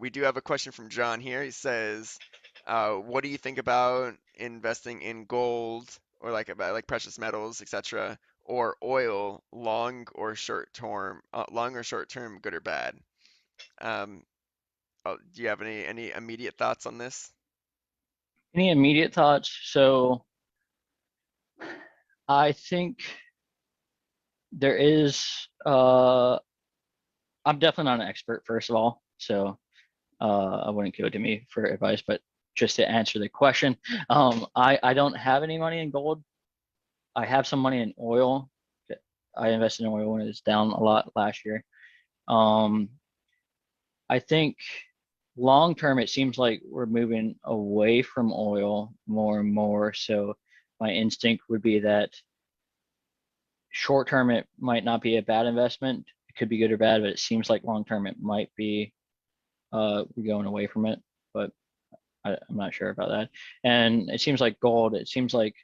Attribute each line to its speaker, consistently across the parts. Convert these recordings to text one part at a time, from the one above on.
Speaker 1: we do have a question from John here. He says, what do you think about investing in gold or like about like precious metals, etc., or oil, long or short term, good or bad? Um, do you have any immediate thoughts on this?
Speaker 2: Any immediate thoughts? So I think there is I'm definitely not an expert, first of all, so I wouldn't go to me for advice, but just to answer the question, I don't have any money in gold. I have some money in oil. I invested in oil when it was down a lot last year. Um, I think long term, it seems like we're moving away from oil more and more. So my instinct would be that short term, it might not be a bad investment. It could be good or bad, but it seems like long term, it might be we're going away from it. But I'm not sure about that. And it seems like gold, it seems like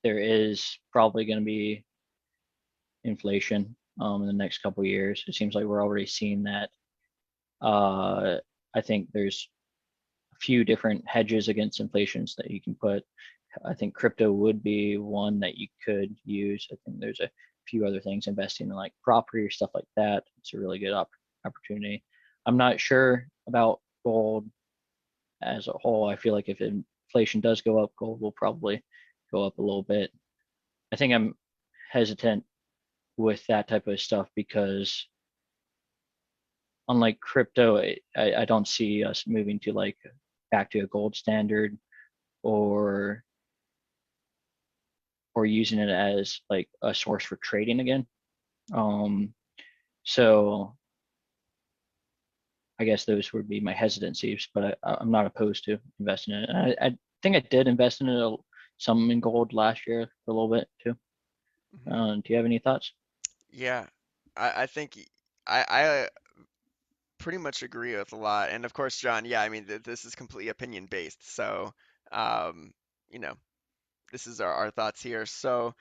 Speaker 2: there is probably going to be inflation in the next couple of years. It seems like we're already seeing that. Uh, I think there's a few different hedges against inflations that you can put. I think crypto would be one that you could use. I think there's a few other things, investing in like property or stuff like that. It's a really good opportunity. I'm not sure about gold as a whole. I feel like if inflation does go up, gold will probably go up a little bit. I think I'm hesitant with that type of stuff because unlike crypto, I don't see us moving to like back to a gold standard or using it as like a source for trading again. Um, so I guess those would be my hesitancies, but I'm not opposed to investing in it. I think I did invest in it some in gold last year for a little bit too.
Speaker 1: Hmm.
Speaker 2: Do you have any thoughts?
Speaker 1: Yeah, I think I pretty much agree with a lot. And of course, John, yeah, I mean, this is completely opinion based. So, um, you know, this is our thoughts here. So,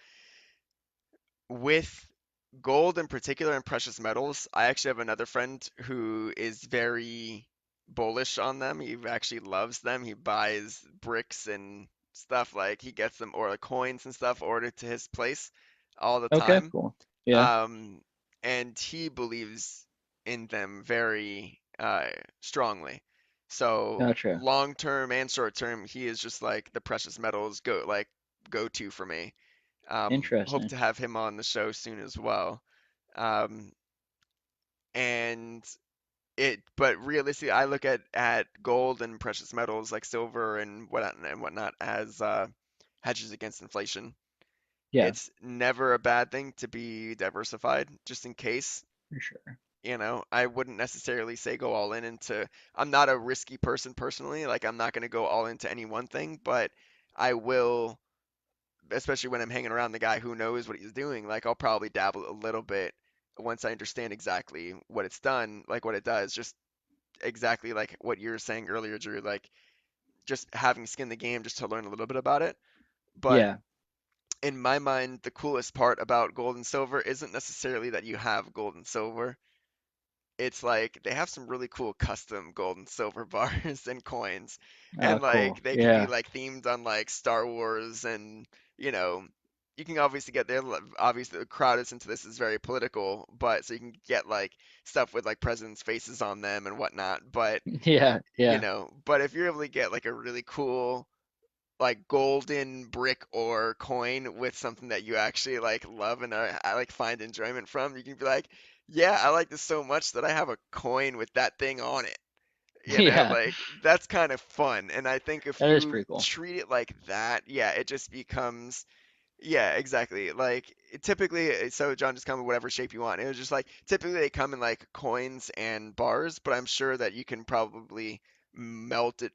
Speaker 1: with gold in particular and precious metals, I actually have another friend who is very bullish on them. He actually loves them. He buys bricks and stuff like he gets them or like coins and stuff ordered to his place all the
Speaker 2: Okay,
Speaker 1: time.
Speaker 2: cool. Yeah,
Speaker 1: Um, and he believes in them very strongly. So
Speaker 2: gotcha.
Speaker 1: long term and short term, he is just like the precious metals go to for me. Hope
Speaker 2: Interesting.
Speaker 1: to have him on the show soon as well. Um, and but realistically, I look at gold and precious metals like silver and whatnot as hedges against inflation.
Speaker 2: Yeah,
Speaker 1: It's never a bad thing to be diversified, just in case.
Speaker 2: for sure.
Speaker 1: I wouldn't necessarily say go all in into. I'm not a risky person personally. Like I'm not going to go all into any one thing, but I will, especially when I'm hanging around the guy who knows what he's doing, like I'll probably dabble a little bit once I understand exactly what it's done, like what it does, just exactly like what you were saying earlier, Drew, like just having skin in the game just to learn a little bit about it. But
Speaker 2: Yeah.
Speaker 1: in my mind, the coolest part about gold and silver isn't necessarily that you have gold and silver. It's like they have some really cool custom gold and silver bars and coins.
Speaker 2: Oh,
Speaker 1: And
Speaker 2: cool.
Speaker 1: like they could be
Speaker 2: Yeah.
Speaker 1: like themed on like Star Wars and you know, you can obviously get there. Obviously, the crowd is into this is very political, but so you can get like stuff with like presidents' faces on them and whatnot. But
Speaker 2: Yeah. Yeah.
Speaker 1: but if you're able to get like a really cool like golden brick or coin with something that you actually like love and I like find enjoyment from, you can be like, yeah, I like this so much that I have a coin with that thing on it.
Speaker 2: Yeah.
Speaker 1: Like that's kind of fun. And I think if
Speaker 2: That is
Speaker 1: you
Speaker 2: pretty cool.
Speaker 1: treat it like that, yeah, it just becomes, yeah, exactly. Like typically, so John just come in whatever shape you want. It was just like typically they come in like coins and bars, but I'm sure that you can probably melt it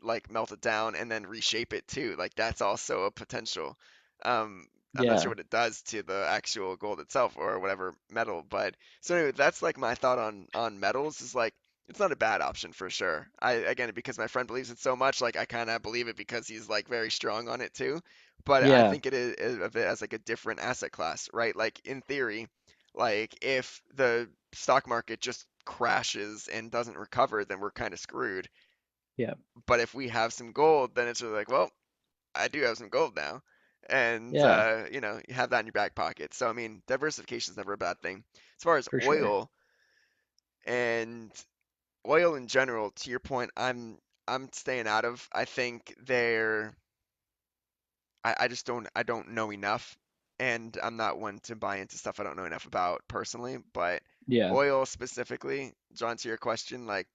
Speaker 1: down and then reshape it too. Like that's also a potential. I'm not sure
Speaker 2: Yeah.
Speaker 1: what it does to the actual gold itself or whatever metal, but so anyway, that's like my thought on metals is like it's not a bad option for sure. I again because my friend believes it so much, like I kind of believe it because he's like very strong on it too, but I
Speaker 2: Yeah.
Speaker 1: think it is of it as like a different asset class, right? Like in theory, like if the stock market just crashes and doesn't recover, then we're kind of screwed.
Speaker 2: Yeah.
Speaker 1: But if we have some gold, then it's really like, well, I do have some gold now. And
Speaker 2: Yeah,
Speaker 1: you have that in your back pocket. So I mean, diversification is never a bad thing. As far as
Speaker 2: for sure.
Speaker 1: and oil in general, to your point, I'm staying out of. I think I just don't know enough, and I'm not one to buy into stuff I don't know enough about personally. But
Speaker 2: Yeah.
Speaker 1: oil specifically, John, to your question, like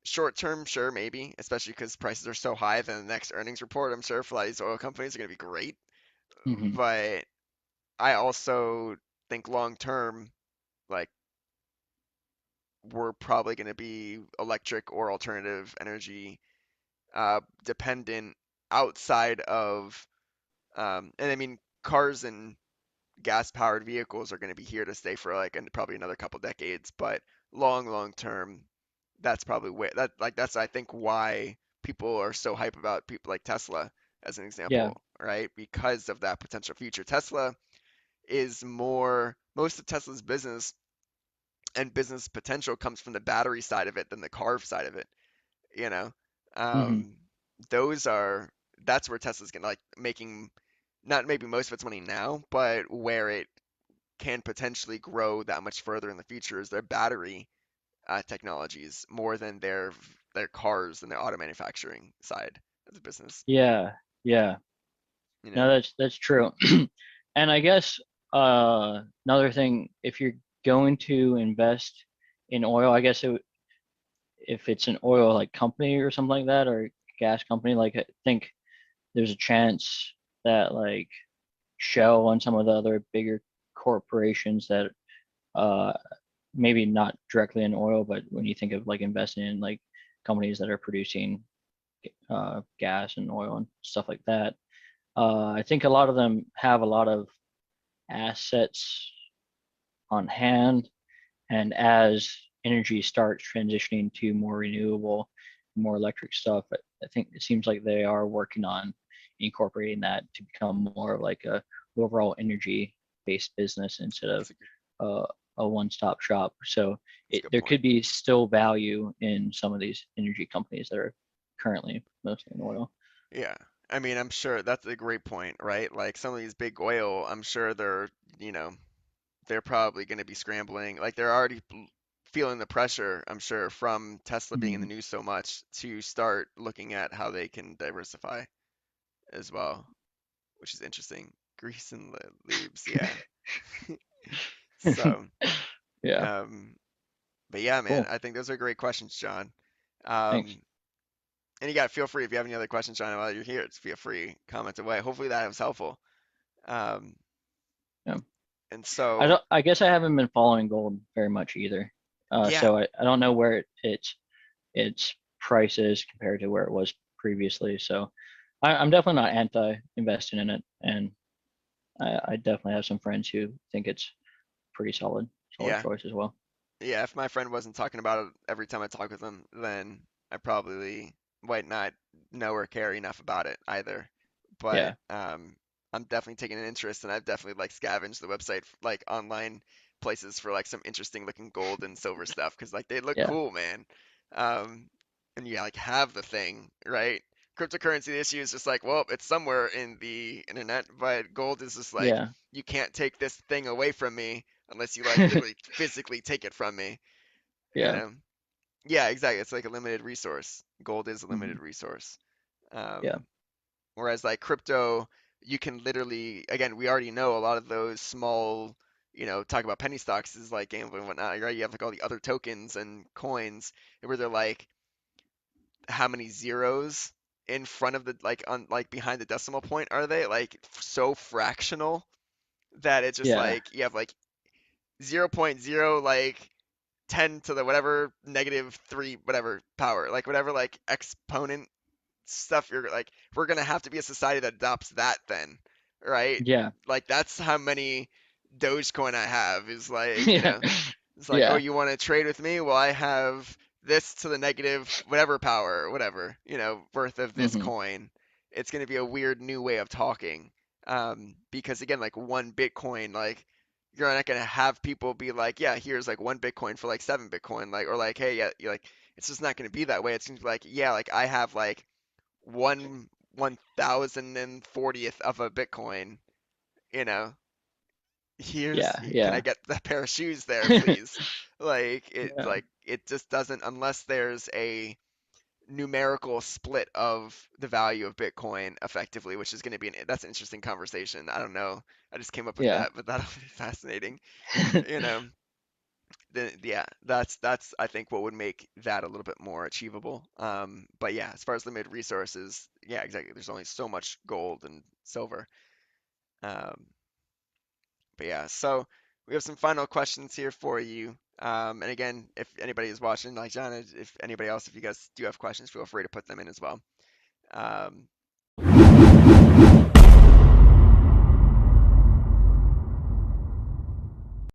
Speaker 1: short term, sure, maybe, especially because prices are so high. Then the next earnings report, I'm sure for a lot of these oil companies are going to be great.
Speaker 2: Hmm.
Speaker 1: But I also think long term, like we're probably going to be electric or alternative energy dependent outside of, and I mean, cars and gas powered vehicles are going to be here to stay for like probably another couple decades, but long term, that's probably that's I think why people are so hype about people like Tesla as an
Speaker 2: Yeah.
Speaker 1: example, right? Because of that potential future. Tesla is more most of Tesla's business and business potential comes from the battery side of it than the car side of it, you know.
Speaker 2: Hmm.
Speaker 1: Um, those are that's where Tesla's gonna like making not maybe most of its money now, but where it can potentially grow that much further in the future is their battery technologies more than their cars and their auto manufacturing side of the business.
Speaker 2: Yeah. Yeah.
Speaker 1: You
Speaker 2: No,
Speaker 1: know,
Speaker 2: that's true. And I guess another thing, if you're going to invest in oil, I guess if it's an oil like company or something like that, or gas company, like I think there's a chance that like Shell and some of the other bigger corporations that uh maybe not directly in oil, but when you think of like investing in like companies that are producing gas and oil and stuff like that, I think a lot of them have a lot of assets on hand. And as energy starts transitioning to more renewable, more electric stuff, I think it seems like they are working on incorporating that to become more of like a overall energy based business instead of
Speaker 1: that's
Speaker 2: uh, a one-stop shop. So
Speaker 1: a good
Speaker 2: there
Speaker 1: point.
Speaker 2: could be still value in some of these energy companies that are currently mostly in oil.
Speaker 1: Yeah. I mean, I'm sure that's a great point, right? Like some of these big oil, I'm sure you know, they're probably going to be scrambling. Like they're already feeling the pressure, I'm sure, from Tesla being in the
Speaker 2: Mhm.
Speaker 1: news so much to start looking at how they can diversify as well, which is interesting. Grease and lubes, yeah. So,
Speaker 2: Yeah,
Speaker 1: um, but yeah, man,
Speaker 2: cool.
Speaker 1: I think those are great questions, John.
Speaker 2: Thanks.
Speaker 1: Um, and you got to feel free if you have any other questions, John, while you're here, just feel free, comment away. Hopefully that was helpful. Um,
Speaker 2: Yeah.
Speaker 1: and
Speaker 2: I
Speaker 1: so,
Speaker 2: don't. I guess I haven't been following gold very much either.
Speaker 1: yeah,
Speaker 2: So I don't know where its price is compared to where it was previously. So I'm definitely not anti-investing in it, and I definitely have some friends who think it's pretty solid
Speaker 1: yeah.
Speaker 2: choice as well.
Speaker 1: Yeah, if my friend wasn't talking about it every time I talk with him, then I probably might not know or care enough about it either. But
Speaker 2: Yeah,
Speaker 1: I'm definitely taking an interest, and I've definitely like scavenged the website, like online places for like some interesting looking gold and silver stuff, because like they look
Speaker 2: yeah,
Speaker 1: cool, man. Um, and you like have the thing, right? Cryptocurrency, the issue is just like, well, it's somewhere in the internet, but gold is just like,
Speaker 2: yeah,
Speaker 1: you can't take this thing away from me unless you like literally physically take it from me, you
Speaker 2: yeah,
Speaker 1: know? Yeah, exactly. It's like a limited resource. Gold is a
Speaker 2: hmm,
Speaker 1: limited resource.
Speaker 2: yeah,
Speaker 1: Whereas like crypto, you can literally, again, we already know a lot of those small, talk about penny stocks is like gambling and whatnot, right? You have like all the other tokens and coins where they're like how many zeros in front of the like on like behind the decimal point are they? Like so fractional that it's just
Speaker 2: yeah,
Speaker 1: like you have like zero point 0.0 like 10 to the whatever negative 3 whatever power like whatever like exponent stuff you're like we're gonna have to be a society that adopts that then, right?
Speaker 2: yeah,
Speaker 1: Like that's how many Dogecoin I have is like,
Speaker 2: yeah,
Speaker 1: it's like, oh,
Speaker 2: yeah,
Speaker 1: you want to trade with me? Well, I have this to the negative whatever power or whatever, worth of this
Speaker 2: hmm,
Speaker 1: coin. It's gonna be a weird new way of talking. Because again, like one Bitcoin, like you're not gonna have people be like, yeah, here's like one Bitcoin for like 7 Bitcoin, like, or like, hey, yeah, you're like, it's just not gonna be that way. It's gonna be like, yeah, like I have like 1/1040th of a Bitcoin, you know,
Speaker 2: Yeah,
Speaker 1: can I
Speaker 2: yeah,
Speaker 1: get that pair of shoes there, please?
Speaker 2: yeah,
Speaker 1: Like it just doesn't, unless there's a numerical split of the value of Bitcoin effectively, which is going to be that's an interesting conversation. I don't know. I just came up with
Speaker 2: yeah,
Speaker 1: that, but that'll be fascinating. You know, yeah, that's I think what would make that a little bit more achievable. But yeah, as far as limited resources, yeah, exactly. There's only so much gold and silver. Um, but yeah, so we have some final questions here for you. And again, if anybody is watching, like John, if anybody else, if you guys do have questions, feel free to put them in as well. Um,